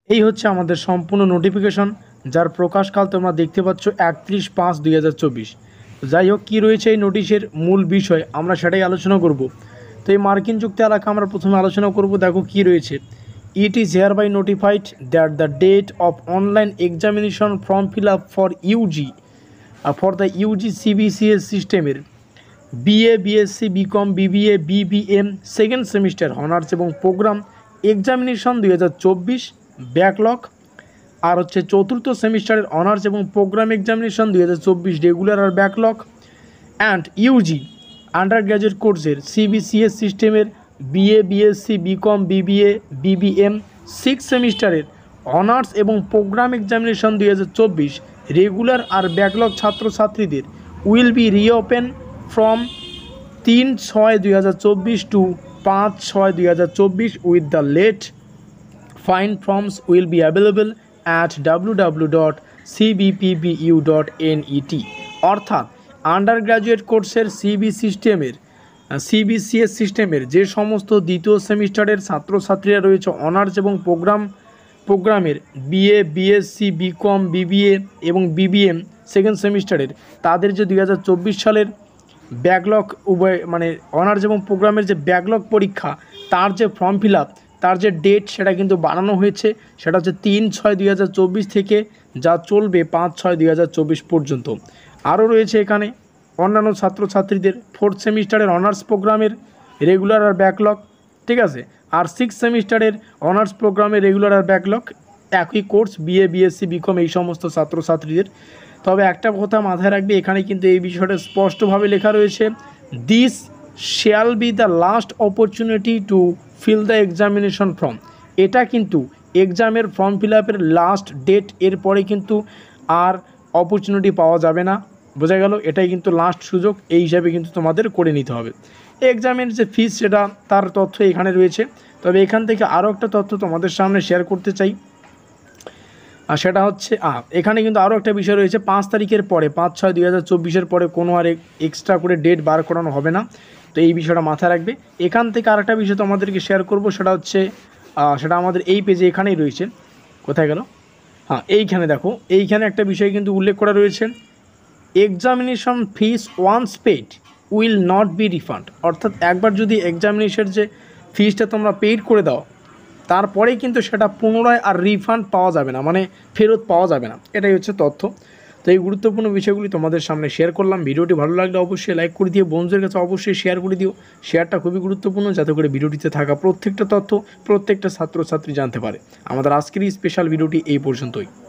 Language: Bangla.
এই হচ্ছে আমাদের সম্পূর্ণ নোটিফিকেশন, যার প্রকাশকাল তোমরা দেখতে পাচ্ছ 31/5/2024। যাই হোক, কী রয়েছে এই নোটিশের মূল বিষয় আমরা সেটাই আলোচনা করব। তো এই মার্কিন যুক্তি এলাকা আমরা প্রথমে আলোচনা করব। দেখো কি রয়েছে। It is hereby notified that the date of online examination form fill up for UG for the UG CBCS সিস্টেমের BA, BSc, BCom, BBA, BBM second semester honours এবং প্রোগ্রাম এক্সামিনেশন 2024 ব্যাকলগ, আর হচ্ছে চতুর্থ সেমিস্টারের অনার্স এবং প্রোগ্রাম এক্সামিনেশন 2024 রেগুলার আর backlog, and UG undergraduate কোর্সের সিবিসিএস সিস্টেমের BA, BSc, BCom, BBA, BBM six সেমিস্টারের অনার্স এবং প্রোগ্রাম এক্সামিনেশন 2024 রেগুলার আর ব্যাকলগ ছাত্রছাত্রীদের will be reopen from 3/6/2024 to 5/6/2024 with the late fine forms will be available at www.cbpbu.net। অর্থাৎ আন্ডার গ্র্যাজুয়েট কোর্সের সিবিসিএস সিস্টেমের যে সমস্ত দ্বিতীয় সেমিস্টারের ছাত্রছাত্রীরা রয়েছে অনার্স এবং প্রোগ্রামের বিএ, বিএসসি, বিকম, বিবিএ এবং বিবিএম সেকেন্ড সেমিস্টারের তাদের যে 2024 সালের ব্যাকলগ উভয় মানে অনার্স এবং প্রোগ্রামের যে ব্যাকলগ পরীক্ষা তার যে ফর্ম ফিল আপ তার যে ডেট সেটা কিন্তু বাড়ানো হয়েছে। সেটা হচ্ছে 3/6/2024 থেকে যা চলবে 5/6/2024 পর্যন্ত। আরও রয়েছে এখানে অন্যান্য ছাত্রছাত্রীদের ফোর্থ সেমিস্টারের অনার্স প্রোগ্রামের রেগুলার আর ব্যাকলগ, ঠিক আছে, আর সিক্স সেমিস্টারের অনার্স প্রোগ্রামের রেগুলার আর ব্যাকলগ একই কোর্স বিএ, বিএসসি, বিকম এই সমস্ত ছাত্রছাত্রীদের। তবে একটা কথা মাথায় রাখবে, এখানে কিন্তু এই বিষয়টা স্পষ্টভাবে লেখা রয়েছে, this shall be the last opportunity to fill the examination form. এটা কিন্তু এক্সামের ফর্ম ফিল আপের লাস্ট ডেট, এরপরে কিন্তু আর অপরচুনিটি পাওয়া যাবে না। বোঝা গেল, এটাই কিন্তু লাস্ট সুযোগ, এই হিসাবে কিন্তু তোমাদের করে নিতে হবে। এক্সামের যে ফিস সেটা তার তথ্য এখানে রয়েছে। তবে এখান থেকে আরও একটা তথ্য তোমাদের সামনে শেয়ার করতে চাই, আর সেটা হচ্ছে এখানে কিন্তু আরও একটা বিষয় রয়েছে, 5 তারিখের পরে 5/6/2024 পরে কোনো আর এক্সট্রা করে ডেট বার করানো হবে না। তো এই বিষয়টা মাথায় রাখবে। এখান থেকে আরেকটা বিষয় তোমাদেরকে শেয়ার করব, সেটা হচ্ছে সেটা আমাদের এই পেজে এখানেই রয়েছে। কোথায় গেল? এইখানে দেখো, এইখানে একটা বিষয় কিন্তু উল্লেখ করা রয়েছে, examination fees once paid will not be refund. অর্থাৎ একবার যদি এক্সামিনেশনের যে ফিসটা তোমরা পেইড করে দাও তারপরেই কিন্তু সেটা পুনরায় আর রিফান্ড পাওয়া যাবে না, মানে ফেরত পাওয়া যাবে না। এটাই হচ্ছে তথ্য। তো এই গুরুত্বপূর্ণ বিষয়গুলি তোমাদের সামনে শেয়ার করলাম। ভিডিওটি ভালো লাগলে অবশ্যই লাইক করে দিও, বন্ধুদের কাছে অবশ্যই শেয়ার করে দিও। শেয়ারটা খুবই গুরুত্বপূর্ণ, যাতে করে ভিডিওটিতে থাকা প্রত্যেকটা তথ্য প্রত্যেকটা ছাত্রছাত্রী জানতে পারে। আমাদের আজকের এই স্পেশাল ভিডিওটি এই পর্যন্তই।